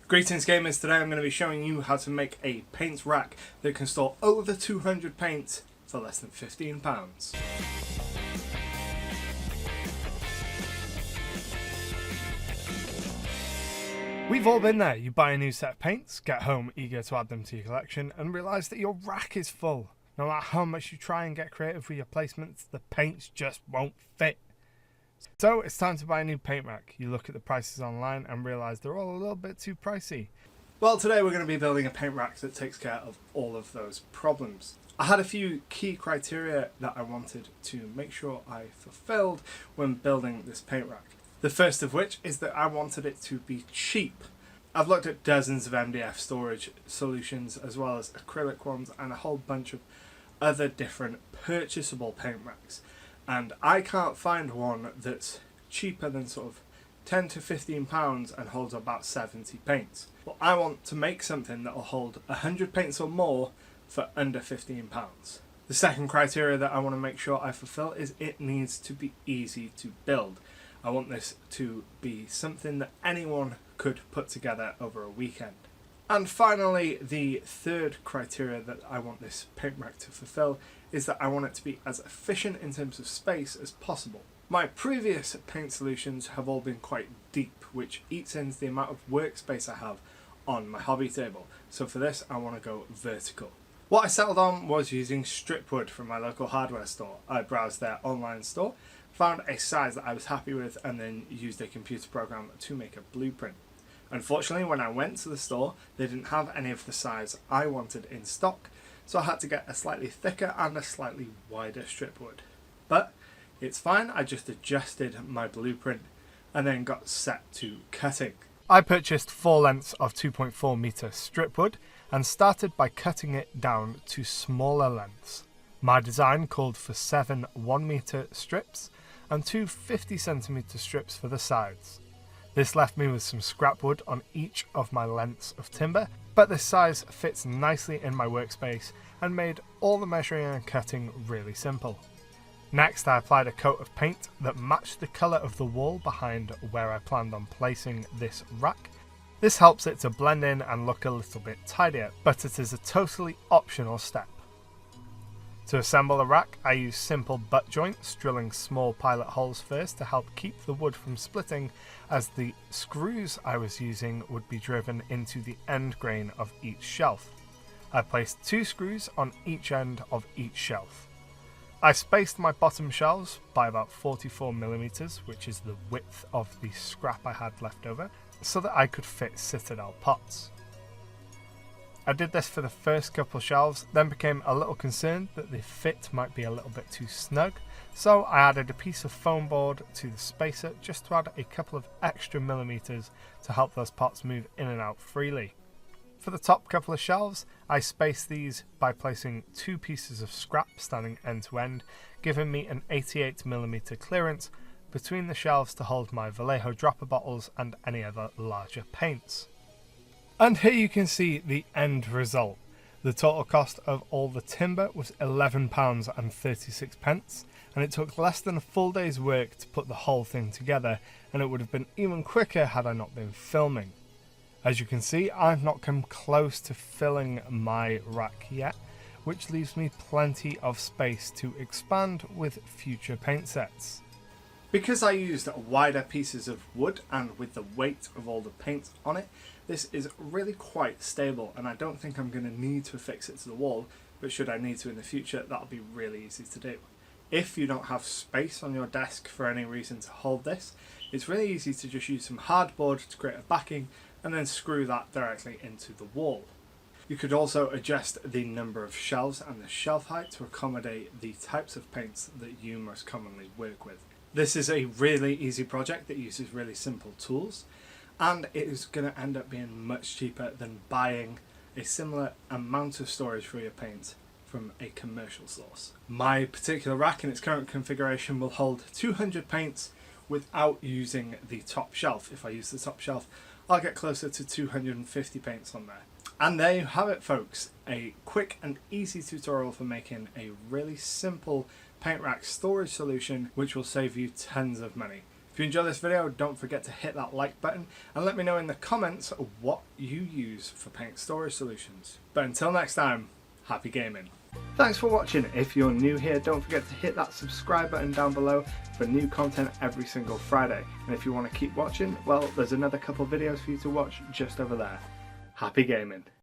Greetings gamers, today I'm going to be showing you how to make a paint rack that can store over 200 paints for less than £15. We've all been there. You buy a new set of paints, get home eager to add them to your collection, and realise that your rack is full. No matter how much you try and get creative with your placements, the paints just won't fit. So it's time to buy a new paint rack. You look at the prices online and realise they're all a little bit too pricey. Well, today we're going to be building a paint rack that takes care of all of those problems. I had a few key criteria that I wanted to make sure I fulfilled when building this paint rack. The first of which is that I wanted it to be cheap. I've looked at dozens of MDF storage solutions as well as acrylic ones and a whole bunch of other different purchasable paint racks. And I can't find one that's cheaper than sort of £10 to £15 and holds about 70 paints. Well, I want to make something that will hold 100 paints or more for under £15. The second criteria that I want to make sure I fulfill is it needs to be easy to build. I want this to be something that anyone could put together over a weekend. And finally, the third criteria that I want this paint rack to fulfill is that I want it to be as efficient in terms of space as possible. My previous paint solutions have all been quite deep, which eats into the amount of workspace I have on my hobby table. So for this, I want to go vertical. What I settled on was using strip wood from my local hardware store. I browsed their online store, found a size that I was happy with, and then used a computer program to make a blueprint. Unfortunately, when I went to the store, they didn't have any of the size I wanted in stock, so I had to get a slightly thicker and a slightly wider strip wood. But it's fine, I just adjusted my blueprint and then got set to cutting. I purchased 4 lengths of 2.4 metre strip wood and started by cutting it down to smaller lengths. My design called for 7 1 metre strips and 2 50cm strips for the sides. This left me with some scrap wood on each of my lengths of timber, but this size fits nicely in my workspace and made all the measuring and cutting really simple. Next, I applied a coat of paint that matched the colour of the wall behind where I planned on placing this rack. This helps it to blend in and look a little bit tidier, but it is a totally optional step. To assemble the rack, I used simple butt joints, drilling small pilot holes first to help keep the wood from splitting, as the screws I was using would be driven into the end grain of each shelf. I placed 2 screws on each end of each shelf. I spaced my bottom shelves by about 44mm, which is the width of the scrap I had left over, so that I could fit citadel pots. I did this for the first couple shelves, then became a little concerned that the fit might be a little bit too snug, so I added a piece of foam board to the spacer just to add a couple of extra millimeters to help those pots move in and out freely. For the top couple of shelves, I spaced these by placing 2 pieces of scrap standing end to end, giving me an 88mm clearance between the shelves to hold my Vallejo dropper bottles and any other larger paints. And here you can see the end result. The total cost of all the timber was £11.36, and it took less than a full day's work to put the whole thing together, and it would have been even quicker had I not been filming. As you can see, I've not come close to filling my rack yet, which leaves me plenty of space to expand with future paint sets. Because I used wider pieces of wood and with the weight of all the paint on it, this is really quite stable, and I don't think I'm going to need to affix it to the wall, but should I need to in the future, that'll be really easy to do. If you don't have space on your desk for any reason to hold this, it's really easy to just use some hardboard to create a backing and then screw that directly into the wall. You could also adjust the number of shelves and the shelf height to accommodate the types of paints that you most commonly work with. This is a really easy project that uses really simple tools, and it is going to end up being much cheaper than buying a similar amount of storage for your paint from a commercial source. My particular rack in its current configuration will hold 200 paints without using the top shelf. If I use the top shelf, I'll get closer to 250 paints on there. And there you have it, folks, a quick and easy tutorial for making a really simple paint rack storage solution which will save you tons of money. If you enjoy this video, don't forget to hit that like button and let me know in the comments what you use for paint storage solutions. But until next time, happy gaming. Thanks for watching. If you're new here, don't forget to hit that subscribe button down below for new content every single Friday. And if you want to keep watching, well, there's another couple videos for you to watch just over there. Happy gaming.